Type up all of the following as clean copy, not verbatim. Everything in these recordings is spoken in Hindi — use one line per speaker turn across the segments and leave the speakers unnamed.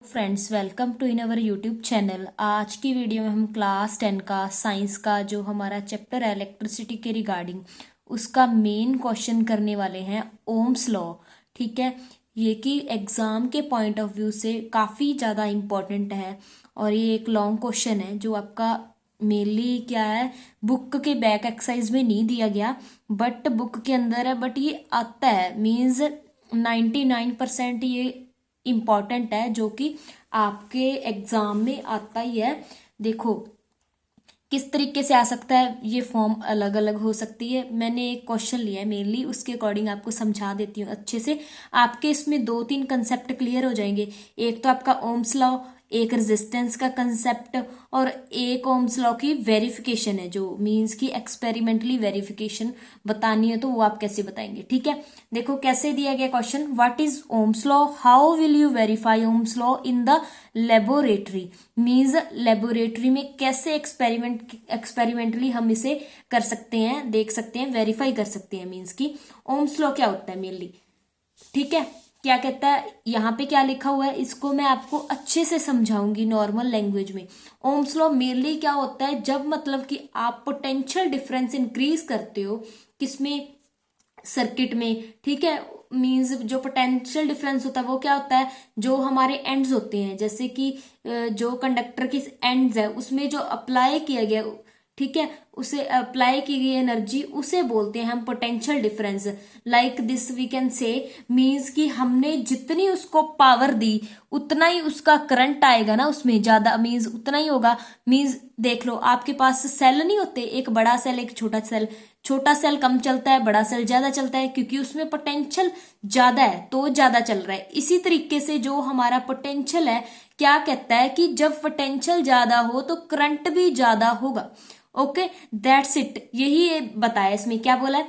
Friends, welcome to in our YouTube channel. आज की वीडियो में हम क्लास 10 का साइंस का जो हमारा चैप्टर है इलेक्ट्रिसिटी के रिगार्डिंग उसका मेन क्वेश्चन करने वाले हैं, ओम्स लॉ। ठीक है, ये कि एग्ज़ाम के पॉइंट ऑफ व्यू से काफ़ी ज़्यादा इम्पोर्टेंट है और ये एक लॉन्ग क्वेश्चन है जो आपका मेनली क्या है, बुक के बैक एक्सरसाइज में नहीं दिया गया बट बुक के अंदर है। बट ये आता है, मीन्स 99% ये इम्पॉर्टेंट है जो कि आपके एग्जाम में आता ही है। देखो किस तरीके से आ सकता है, ये फॉर्म अलग अलग हो सकती है। मैंने एक क्वेश्चन लिया है मेनली, उसके अकॉर्डिंग आपको समझा देती हूँ अच्छे से। आपके इसमें 2-3 कंसेप्ट क्लियर हो जाएंगे। एक तो आपका ओम्स लॉ, एक रेजिस्टेंस का कंसेप्ट और एक ओम्स लॉ की वेरिफिकेशन है, जो मींस की एक्सपेरिमेंटली वेरिफिकेशन बतानी है तो वो आप कैसे बताएंगे। ठीक है, देखो कैसे दिया गया question, what is Ohm's law, how will you verify Ohm's law in the laboratory. Means laboratory में कैसे एक्सपेरिमेंटली हम इसे कर सकते हैं, देख सकते हैं, वेरीफाई कर सकते हैं। मींस की ओम्स लॉ क्या होता है मेनली। ठीक है, क्या कहता है, यहाँ पे क्या लिखा हुआ है इसको मैं आपको अच्छे से समझाऊंगी नॉर्मल लैंग्वेज में। ओम्स लॉ मेनली क्या होता है, जब मतलब कि आप पोटेंशियल डिफरेंस इंक्रीज करते हो किसमें, सर्किट में। ठीक है, मींस जो पोटेंशियल डिफरेंस होता है वो क्या होता है, जो हमारे एंड्स होते हैं, जैसे कि जो कंडक्टर के एंड्स है उसमें जो अप्लाई किया गया, ठीक है, उसे अप्लाई की गई एनर्जी उसे बोलते हैं हम potential difference. Like this we can say, means कि हमने जितनी उसको पावर दी उतना ही उसका करंट आएगा ना, उसमें ज्यादा मींस उतना ही होगा। मींस देख लो आपके पास सेल नहीं होते, एक बड़ा सेल एक छोटा सेल। छोटा सेल कम चलता है, बड़ा सेल ज्यादा चलता है, क्योंकि उसमें पोटेंशियल ज्यादा है तो ज्यादा चल रहा है। इसी तरीके से जो हमारा पोटेंशियल है, क्या कहता है कि जब पोटेंशियल ज्यादा हो तो करंट भी ज्यादा होगा। ओके, दैट्स इट, यही बताया इसमें। क्या बोला है,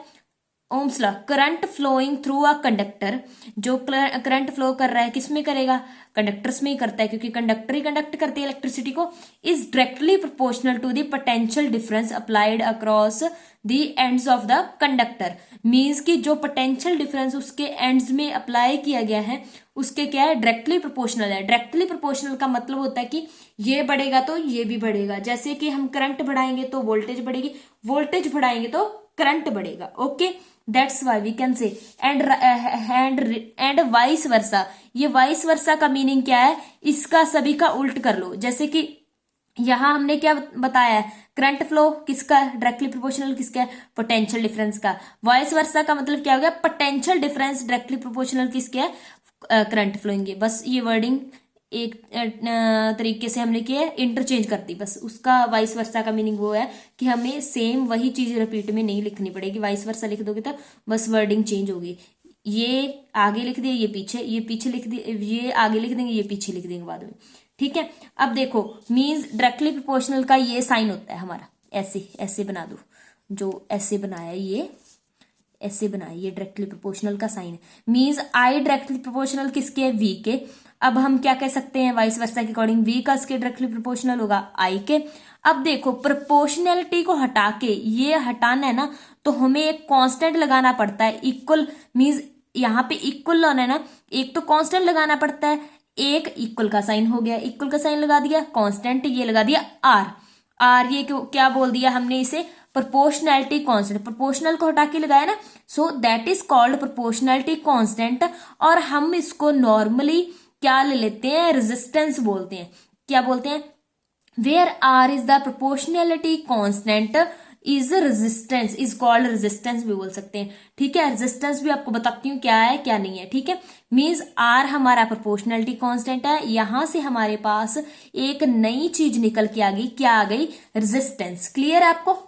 Ohm's law, current flowing through a conductor, जो करंट फ्लो कर रहा है किसमें करेगा, कंडक्टर्स में ही करता है, क्योंकि कंडक्टर ही कंडक्ट करती है इलेक्ट्रिसिटी को, is directly proportional to the potential difference applied across the ends of the conductor. Means कि जो पोटेंशियल डिफरेंस उसके एंड्स में अप्लाई किया गया है उसके क्या है, डायरेक्टली प्रोपोर्शनल है। डायरेक्टली प्रोपोर्शनल का मतलब होता है कि ये बढ़ेगा तो ये भी बढ़ेगा। जैसे कि हम करंट बढ़ाएंगे तो वोल्टेज बढ़ेगी, वोल्टेज बढ़ाएंगे तो करंट बढ़ेगा। Okay, that's why we can say and vice versa. ये वाइस वर्सा का मीनिंग क्या है, इसका सभी का उल्ट कर लो। जैसे कि यहां हमने क्या बताया है, करंट फ्लो किसका, डायरेक्टली प्रोपोर्शनल किसका, पोटेंशियल डिफरेंस का। वाइस वर्सा का मतलब क्या हो गया, पोटेंशियल डिफरेंस डायरेक्टली प्रोपोर्शनल किसके है, करंट फ्लोइंग। बस ये वर्डिंग एक तरीके से हमने किया इंटरचेंज कर दी, बस उसका वाइस वर्सा का मीनिंग वो है कि हमें सेम वही चीज रिपीट में नहीं लिखनी पड़ेगी। वाइस वर्सा लिख दोगे तो बस वर्डिंग चेंज होगी। ये आगे लिख दिया, ये पीछे लिख दिया, ये आगे लिख देंगे, ये पीछे लिख देंगे बाद में। ठीक है, अब देखो मीन्स डायरेक्टली प्रोपोर्शनल का ये साइन होता है हमारा, ऐसे ऐसे बना दो, जो ऐसे बनाया ये ऐसे बनाया, ये डायरेक्टली प्रोपोर्शनल का साइन है। मींस आई डायरेक्टली प्रोपोर्शनल किसके है, वी के। अब हम क्या कह सकते हैं, वाइस वर्सा के अकॉर्डिंग वी का इसके डायरेक्टली प्रोपोर्शनल होगा आई के। अब देखो प्रोपोर्शनैलिटी को हटा के, ये हटाना है ना तो हमें एक कांस्टेंट लगाना पड़ता है, इक्वल। मींस यहाँ पे इक्वल होना है ना, एक तो कांस्टेंट लगाना पड़ता है, एक इक्वल का साइन हो गया, इक्वल का साइन लगा दिया, कांस्टेंट ये लगा दिया आर। आर ये क्या बोल दिया हमने इसे, प्रोपोर्शनैलिटी कांस्टेंट। प्रोपोर्शनल को हटा के लगाया ना, so that is called proportionality constant. और हम इसको नॉर्मली क्या ले लेते हैं, रेजिस्टेंस बोलते हैं। क्या बोलते हैं, where are is the proportionality constant is resistance, is called resistance भी बोल सकते हैं। ठीक है, रेजिस्टेंस भी आपको बताती हूँ क्या है क्या नहीं है। ठीक है, मीन्स आर हमारा प्रोपोर्शनैलिटी कांस्टेंट है, यहां से हमारे पास एक नई चीज निकल के आ गई, क्या आ गई, रेजिस्टेंस। क्लियर है आपको।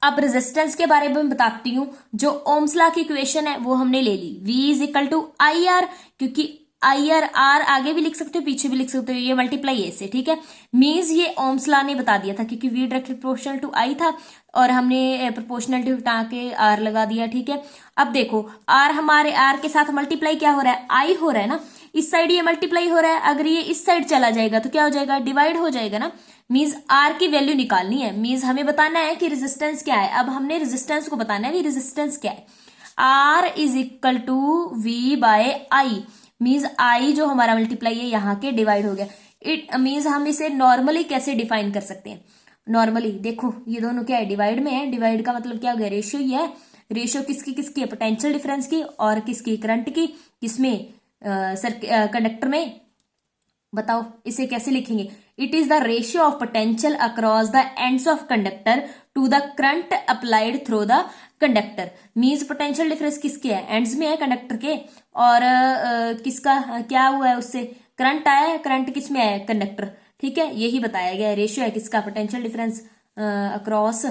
अब रेजिस्टेंस के बारे में बताती हूँ। जो ओम्स लॉ की इक्वेशन है वो हमने ले ली, V is equal to I R, क्योंकि आई आर, आर आगे भी लिख सकते हो पीछे भी लिख सकते हो, ये मल्टीप्लाई ए से। ठीक है, मीन्स ये ओम्स लॉ ने बता दिया था, क्योंकि V डायरेक्टली प्रोपोर्शनल टू आई था और हमने प्रोपोर्शनलिटी हटा के आर लगा दिया। ठीक है, अब देखो आर हमारे, आर के साथ मल्टीप्लाई क्या हो रहा है, आई हो रहा है ना, इस साइड ये मल्टीप्लाई हो रहा है, अगर ये इस साइड चला जाएगा तो क्या हो जाएगा, डिवाइड हो जाएगा ना। मीन्स आर की वैल्यू निकालनी है, मीन्स हमें बताना है कि रेजिस्टेंस क्या है। अब हमने रेजिस्टेंस को बताना है, रेजिस्टेंस क्या है, R is equal to V by I. Means I जो हमारा मल्टीप्लाई है यहाँ के डिवाइड हो गया। इट मीन्स हम इसे नॉर्मली कैसे डिफाइन कर सकते हैं? नॉर्मली देखो ये दोनों क्या है, डिवाइड में है। डिवाइड का मतलब क्या हो गया, रेशियो ही है। रेशियो किसकी किसकी है, पोटेंशियल डिफरेंस की और किसकी, करंट की। किसमें, कंडक्टर में। बताओ इसे कैसे लिखेंगे? It is the ratio of potential across the ends of conductor to the current applied through the conductor. Means potential difference किसके है, एंड्स में है कंडक्टर के, और किसका क्या हुआ है, उससे करंट आया है। करंट किस में आया है, कंडक्टर। ठीक है, यही बताया गया है। रेशियो है किसका, potential difference across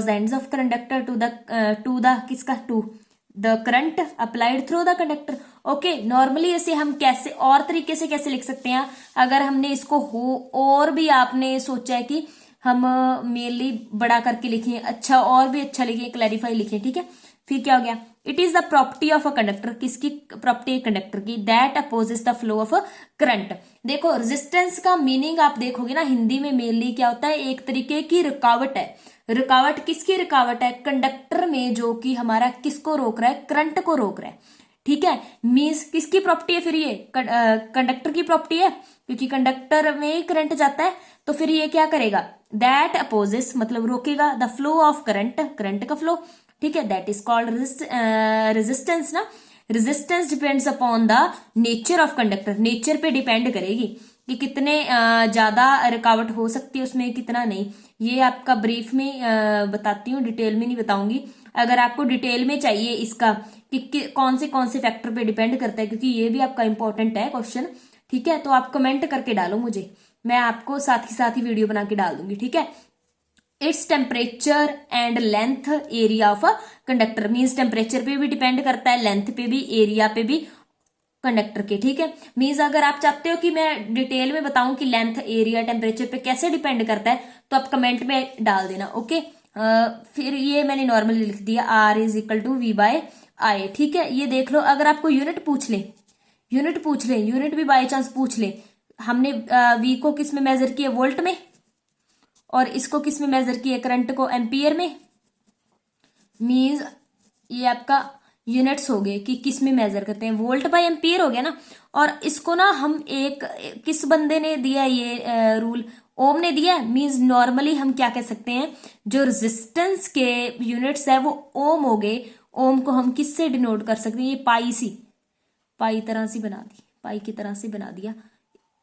the ends of conductor to the किसका, to the current applied through the conductor. Okay, normally ऐसे हम कैसे और तरीके से कैसे लिख सकते हैं? अगर हमने इसको और भी आपने सोचा है कि हम मेनली बड़ा करके लिखें, अच्छा और भी अच्छा लिखें, क्लैरिफाई लिखें। ठीक है, फिर क्या हो गया, it is the property of a conductor. किसकी प्रॉपर्टी है, कंडक्टर की, that opposes the flow of current. देखो रेजिस्टेंस का मीनिंग आप देखोगे ना, हिंदी में मेनली क्या होता है, एक तरीके की रुकावट है। रुकावट किसकी रुकावट है, कंडक्टर में, जो कि हमारा किसको रोक रहा है, करंट को रोक रहा है। ठीक है, मीन्स किसकी प्रॉपर्टी है फिर ये, कंडक्टर की प्रॉपर्टी है, क्योंकि कंडक्टर में ही करंट जाता है। तो फिर ये क्या करेगा, दैट अपोजेस मतलब रोकेगा the flow of current, current का फ्लो। ठीक है, दैट इज कॉल्ड रेजिस्टेंस ना। Resistance depends upon the nature of conductor, nature पे डिपेंड करेगी कि कितने ज्यादा रुकावट हो सकती है उसमें, कितना नहीं। ये आपका ब्रीफ में बताती हूँ, डिटेल में नहीं बताऊंगी। अगर आपको डिटेल में चाहिए इसका कि कौन से फैक्टर पे डिपेंड करता है, क्योंकि ये भी आपका इंपॉर्टेंट है क्वेश्चन। ठीक है, तो आप कमेंट करके डालो मुझे, मैं आपको साथ ही वीडियो बना के डाल दूंगी। ठीक है, its temperature and length area of a conductor. Means temperature पे भी डिपेंड करता है, लेंथ पे भी, एरिया पे भी कंडक्टर के। ठीक है, मीन्स अगर आप चाहते हो कि मैं डिटेल में बताऊं कि लेंथ, एरिया, टेम्परेचर पे कैसे डिपेंड करता है, तो आप कमेंट में डाल देना। ओके, फिर ये मैंने नॉर्मली लिख दिया, R is equal to V by I। ठीक है, ये देख लो, अगर आपको यूनिट पूछ ले, यूनिट भी बाय चांस पूछ ले। हमने V को किस में मेजर किया, वोल्ट में, और इसको किस में मेजर किया, करंट को एम्पियर में। मीन्स ये आपका यूनिट्स हो गए कि किस में मेजर करते हैं, वोल्ट बाय एम्पियर हो गया ना। और इसको ना हम किस बंदे ने दिया ये रूल, ओम ने दिया। मीन्स नॉर्मली हम क्या कह सकते हैं, जो रेजिस्टेंस के यूनिट्स है वो ओम हो गए। ओम को हम किससे डिनोट कर सकते हैं, ये पाई तरह से बना दी, पाई की तरह से बना दिया,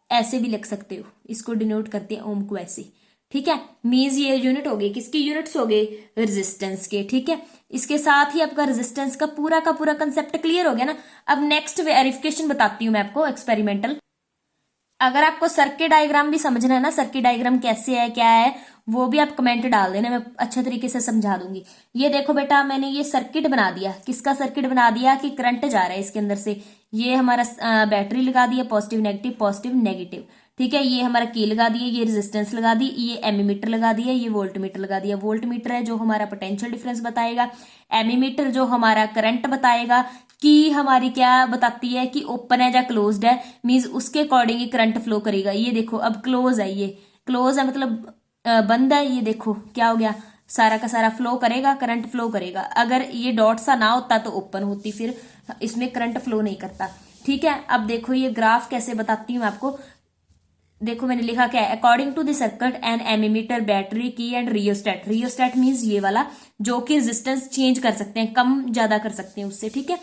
ऐसे भी लिख सकते हो, इसको डिनोट करते हैं ओम को ऐसे। ठीक है, मीन्स ये यूनिट हो गई, किसकी यूनिट्स हो गए, रेजिस्टेंस के। ठीक है, इसके साथ ही आपका रेजिस्टेंस का पूरा कंसेप्ट क्लियर हो गया ना। अब नेक्स्ट वेरिफिकेशन बताती हूँ मैं आपको, एक्सपेरिमेंटल। अगर आपको सर्किट डायग्राम भी समझना है ना, सर्किट डायग्राम कैसे है, क्या है, वो भी आप कमेंट डाल देना, मैं अच्छे तरीके से समझा दूंगी। ये देखो बेटा, मैंने ये सर्किट बना दिया। किसका सर्किट बना दिया कि करंट जा रहा है इसके अंदर से। ये हमारा बैटरी लगा दिया, पॉजिटिव नेगेटिव। ठीक है, ये हमारा की लगा दिया, ये रेजिस्टेंस लगा दी, ये एमीमीटर लगा दिया, ये वोल्ट मीटर लगा दिया। वोल्ट मीटर है जो हमारा पोटेंशियल डिफरेंस बताएगा, एमीमीटर जो हमारा करंट बताएगा, की हमारी क्या बताती है कि ओपन है या क्लोज्ड है। मींस उसके अकॉर्डिंग ही करंट फ्लो करेगा। ये देखो अब क्लोज है, ये क्लोज है मतलब बंद है। ये देखो क्या हो गया, सारा का सारा फ्लो करेगा, करंट फ्लो करेगा। अगर ये डॉट सा ना होता तो ओपन होती, फिर इसमें करंट फ्लो नहीं करता। ठीक है, अब देखो ये ग्राफ कैसे बताती हूँ आपको। देखो मैंने लिखा क्या है, according to the circuit and ammeter, battery की एंड रियोस्टेट। रियोस्टेट मींस ये वाला जो कि रेजिस्टेंस चेंज कर सकते हैं, कम ज्यादा कर सकते हैं उससे। ठीक है,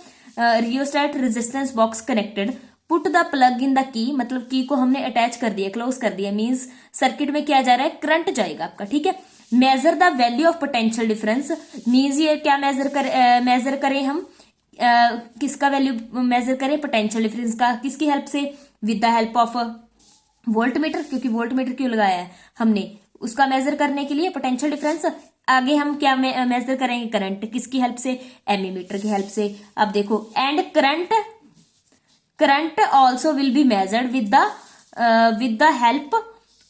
rheostat resistance box connected, put the plug in the key, मतलब की को हमने अटैच कर दिया, क्लोज कर दिया। मींस सर्किट में क्या जा रहा है, करंट जाएगा आपका। ठीक है, measure the value of potential difference. Means ये क्या मेजर करें हम, किसका वैल्यू मेजर करें, पोटेंशियल डिफरेंस का। किसकी हेल्प से, with the help of volt meter, क्योंकि वोल्ट मीटर क्यों लगाया है हमने, उसका मेजर करने के लिए पोटेंशियल डिफरेंस। आगे हम क्या मेजर करेंगे, करंट, किसकी हेल्प से, एमीमीटर की हेल्प से। अब देखो, and current also will be measured with the help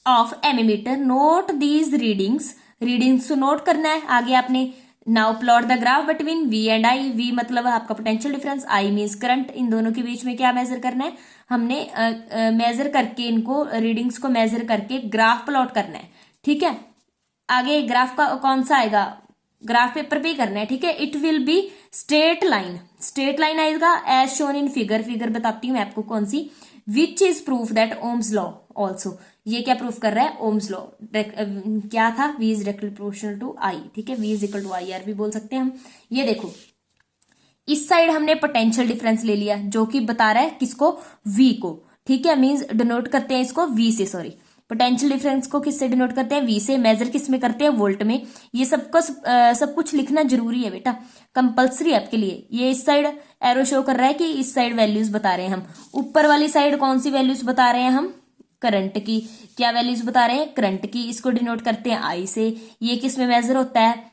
of ammeter. Note these readings note करना है आगे आपने। Now plot the graph between V and I। V मतलब आपका potential difference, I means current. इन दोनों के बीच में क्या मेजर करना है हमने, मेजर करके इनको रीडिंग्स को मेजर करके ग्राफ प्लॉट करना है। ठीक है, आगे ग्राफ का कौन सा आएगा, ग्राफ पेपर पे ही करना है। ठीक है, it will be straight line. Straight line आएगा as shown in figure, figure बताती हूँ मैं आपको कौन सी, which is proof that Ohm's law also, ये क्या प्रूफ कर रहा है, ओम्स लॉ। क्या था, v is directly proportional to I, ठीक है, v is equal to I R भी बोल सकते हैं हम। ये देखो इस साइड हमने पोटेंशियल डिफरेंस ले लिया जो कि बता रहा है किसको, v को, ठीक है, मींस डिनोट करते हैं इसको v से, सॉरी पोटेंशियल डिफरेंस को किससे डिनोट करते हैं, v से, मेजर किस में करते हैं, वोल्ट में। ये सबको सब कुछ लिखना जरूरी है बेटा, कंपल्सरी है आपके लिए। ये इस साइड एरो शो कर रहा है कि इस साइड वैल्यूज बता रहे हैं हम, ऊपर वाली साइड कौन सी वैल्यूज बता रहे हैं हम, करंट की, क्या वैल्यूज बता रहे हैं, करंट की, इसको डिनोट करते हैं I से। ये किस में मेजर होता है,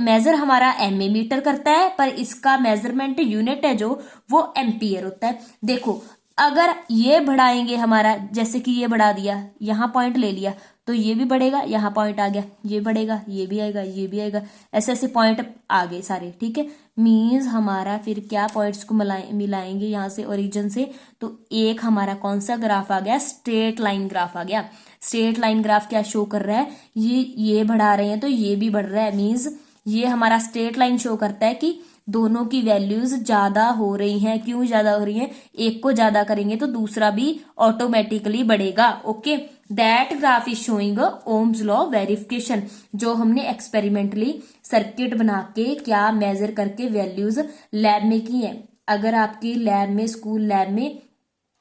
मेजर हमारा एमए मीटर करता है, पर इसका मेजरमेंट यूनिट है जो वो एम्पियर होता है। देखो अगर ये बढ़ाएंगे हमारा, जैसे कि ये बढ़ा दिया, यहाँ पॉइंट ले लिया तो ये भी बढ़ेगा, यहाँ पॉइंट आ गया, ये बढ़ेगा, ये भी आएगा, ये भी आएगा, ऐसे ऐसे पॉइंट आ गए सारे, ठीक है। मीन्स हमारा फिर क्या पॉइंट्स को मिलाएंगे यहाँ से ओरिजिन से, तो एक हमारा कौन सा ग्राफ आ गया, स्ट्रेट लाइन ग्राफ आ गया। स्ट्रेट लाइन ग्राफ क्या शो कर रहा है, ये बढ़ा रहे हैं तो ये भी बढ़ रहा है, मीन्स ये हमारा स्ट्रेट लाइन शो करता है कि दोनों की वैल्यूज ज्यादा हो रही हैं। क्यों ज्यादा हो रही हैं, एक को ज्यादा करेंगे तो दूसरा भी ऑटोमेटिकली बढ़ेगा। Okay, that graph is showing Ohm's law verification, जो हमने एक्सपेरिमेंटली सर्किट बना के क्या मेजर करके वैल्यूज लैब में की है। अगर आपकी लैब में, स्कूल लैब में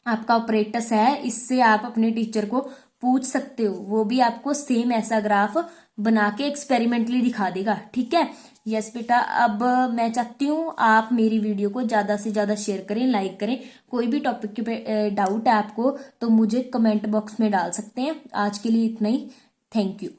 आपका ऑपरेटस है, इससे आप अपने टीचर को पूछ सकते हो, वो भी आपको सेम ऐसा ग्राफ बना के एक्सपेरिमेंटली दिखा देगा, ठीक है। यस बेटा, अब मैं चाहती हूँ आप मेरी वीडियो को ज्यादा से ज्यादा शेयर करें, लाइक करें। कोई भी टॉपिक पे डाउट है आपको तो मुझे कमेंट बॉक्स में डाल सकते हैं। आज के लिए इतना ही, थैंक यू।